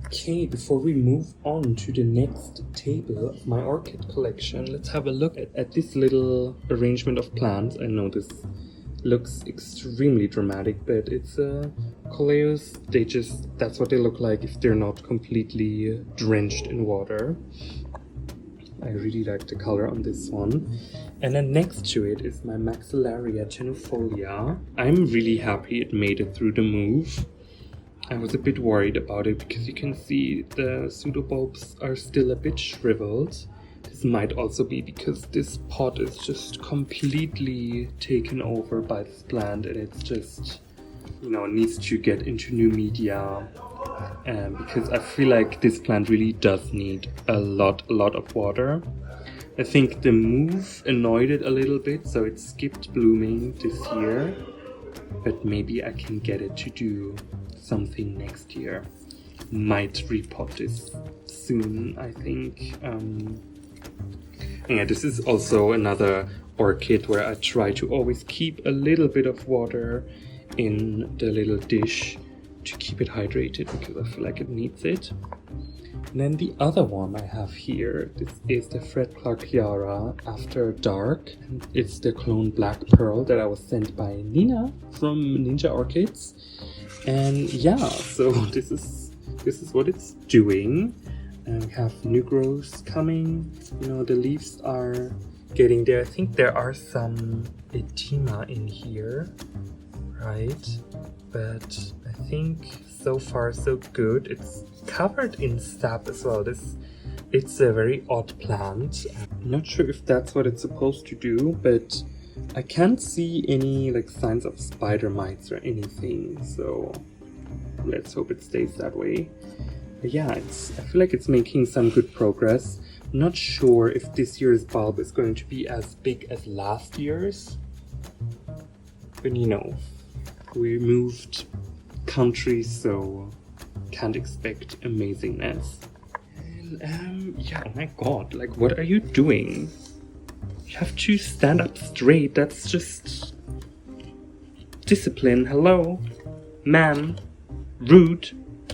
Okay, before we move on to the next table of my orchid collection, let's have a look at this little arrangement of plants. I know this looks extremely dramatic, but it's a coleus. That's what they look like if they're not completely drenched in water. I really like the color on this one. And then next to it is my Maxillaria tenuifolia. I'm really happy it made it through the move. I was a bit worried about it because you can see the pseudobulbs are still a bit shriveled. This might also be because this pot is just completely taken over by this plant and it's just, needs to get into new media. Because I feel like this plant really does need a lot of water. I think the move annoyed it a little bit, so it skipped blooming this year. But maybe I can get it to do something next year. Might repot this soon, I think. Yeah, this is also another orchid where I try to always keep a little bit of water in the little dish to keep it hydrated because I feel like it needs it. And then the other one I have here, this is the Fred Clarkiara After Dark. And it's the clone Black Pearl that I was sent by Nina from Ninja Orchids. And yeah, so this is what it's doing. And we have new growths coming. The leaves are getting there. I think there are some edema in here, right? But I think so far so good. It's covered in sap as well. It's a very odd plant. I'm not sure if that's what it's supposed to do, but I can't see any signs of spider mites or anything, so let's hope it stays that way. But yeah, I feel like it's making some good progress. I'm not sure if this year's bulb is going to be as big as last year's, but we moved countries, so can't expect amazingness. And yeah, oh my god, what are you doing? You have to stand up straight. That's just discipline. Hello, ma'am. Rude.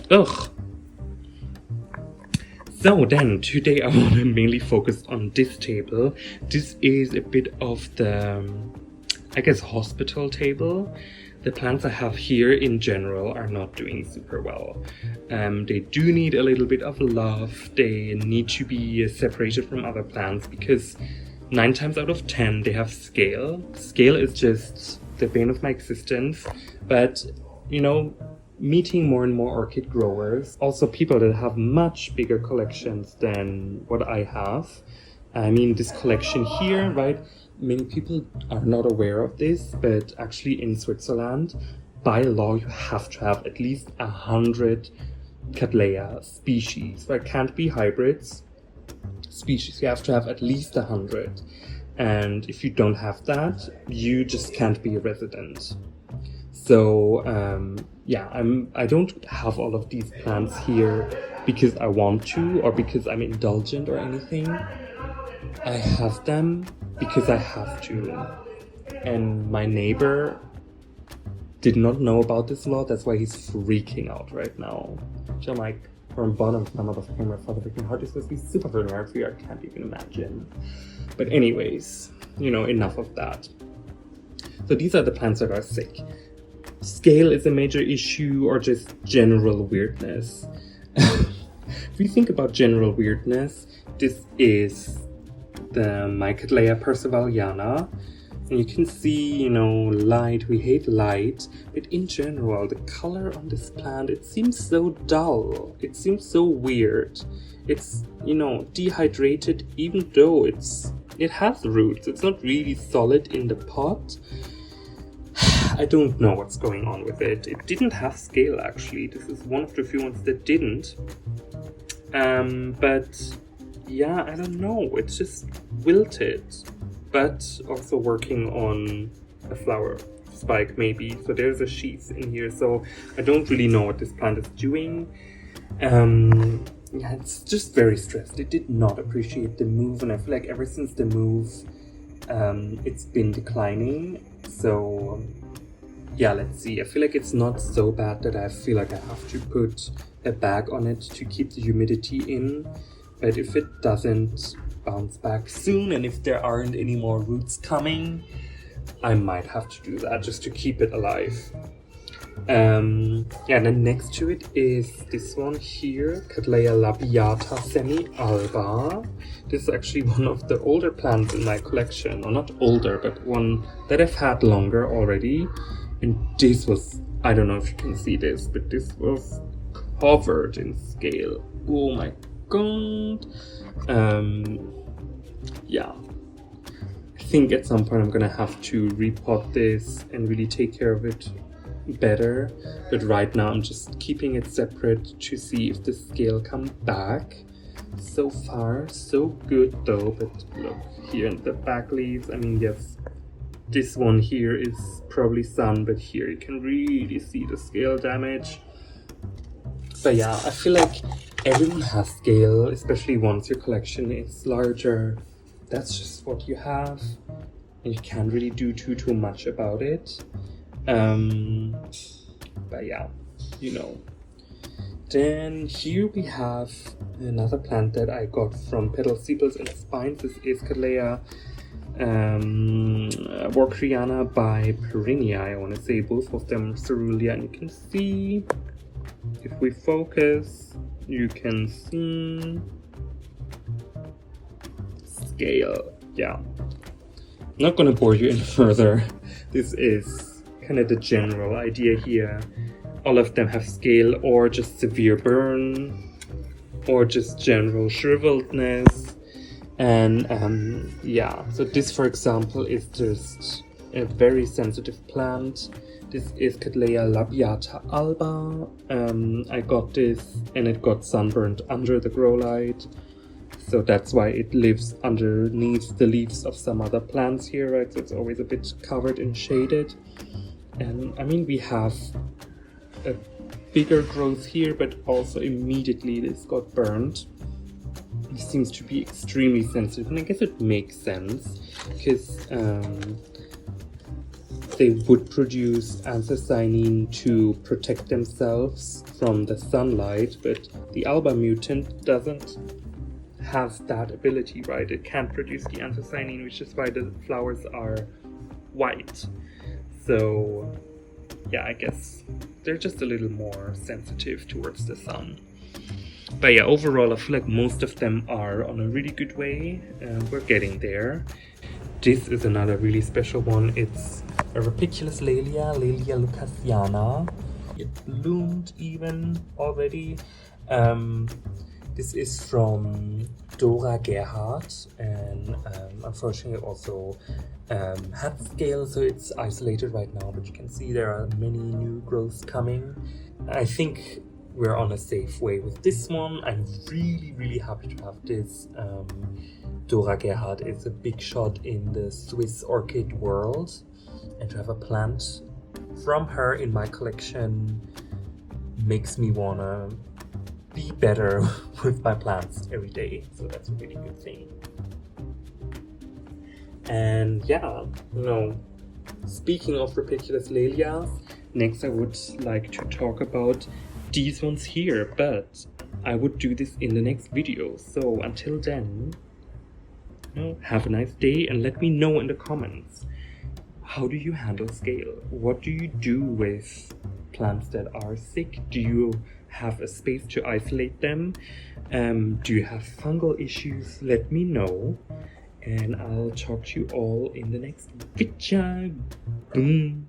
Ugh. So then, today I want to mainly focus on this table. This is a bit of the, hospital table. The plants I have here in general are not doing super well. They do need a little bit of love. They need to be separated from other plants because 9 times out of 10 they have scale. Scale is just the bane of my existence. But, meeting more and more orchid growers, also people that have much bigger collections than what I have. I mean, this collection here, right? Many people are not aware of this, but actually in Switzerland, by law, you have to have at least 100 Cattleya species. There can't be hybrids. Species, you have to have at least 100. And if you don't have that, you just can't be a resident. So, I don't have all of these plants here because I want to or because I'm indulgent or anything. I have them because I have to. And my neighbor did not know about this law, that's why he's freaking out right now. Which I'm like, from bottom of my motherfucking my father freaking heart, is supposed to be super familiar for you, I can't even imagine. But anyways, enough of that. So these are the plants that are sick. Scale is a major issue or just general weirdness. If we think about general weirdness, this is the Cattleya persevaliana. And you can see, light, we hate light, but in general, the color on this plant, it seems so dull. It seems so weird. It's, dehydrated, even though it has roots. It's not really solid in the pot. I don't know what's going on with it. It didn't have scale, actually. This is one of the few ones that didn't. But yeah, I don't know. It's just wilted. But also working on a flower spike, maybe. So there's a sheath in here. So I don't really know what this plant is doing. Yeah, it's just very stressed. It did not appreciate the move. And I feel like ever since the move, it's been declining. So yeah, let's see. I feel like it's not so bad that I feel like I have to put a bag on it to keep the humidity in. But if it doesn't bounce back soon, and if there aren't any more roots coming, I might have to do that just to keep it alive. Yeah, and then next to it is this one here, Cattleya labiata semi-alba. This is actually one of the older plants in my collection, or not older, but one that I've had longer already. And this was, I don't know if you can see this, but this was covered in scale. Oh my god. Yeah. I think at some point I'm gonna have to repot this and really take care of it better, but right now I'm just keeping it separate to see if the scale comes back. So far so good though, but look here in the back leaves, I mean, yes, this one here is probably sun, but here you can really see the scale damage. But yeah, I feel like everyone has scale, especially once your collection is larger. That's just what you have, and you can't really do too much about it. But yeah, you know. Then here we have another plant that I got from Petals, Sepals and Spines. This is Cattleya Workriana by Perinia. I want to say both of them cerulean, and you can see, if we focus, you can see scale. Yeah, I'm not gonna bore you any further. This is kind of the general idea here. All of them have scale, or just severe burn, or just general shriveledness. And yeah, so this, for example, is just a very sensitive plant. This is Cattleya labiata alba. I got this and it got sunburned under the grow light. So that's why it lives underneath the leaves of some other plants here, right? So it's always a bit covered and shaded. And I mean, we have a bigger growth here, but also immediately this got burned. It seems to be extremely sensitive, and I guess it makes sense because they would produce anthocyanin to protect themselves from the sunlight, but the alba mutant doesn't have that ability, right? It can't produce the anthocyanin, which is why the flowers are white. So yeah, I guess they're just a little more sensitive towards the sun. But yeah, overall I feel like most of them are on a really good way, and we're getting there. This is another really special one. It's a Rapiculus Laelia lucasiana. It bloomed even already. This is from Dora Gerhardt, and unfortunately also had scale, so it's isolated right now, but you can see there are many new growths coming. I think we're on a safe way with this one. I'm really happy to have this. Dora Gerhardt is a big shot in the Swiss orchid world, and to have a plant from her in my collection makes me wanna be better with my plants every day, so that's a really good thing. And yeah, speaking of Rapiculus Laelias, next I would like to talk about these ones here, but I would do this in the next video. So until then, have a nice day, and let me know in the comments, how do you handle scale? What do you do with plants that are sick? Do you have a space to isolate them? Do you have fungal issues? Let me know, and I'll talk to you all in the next video. Boom.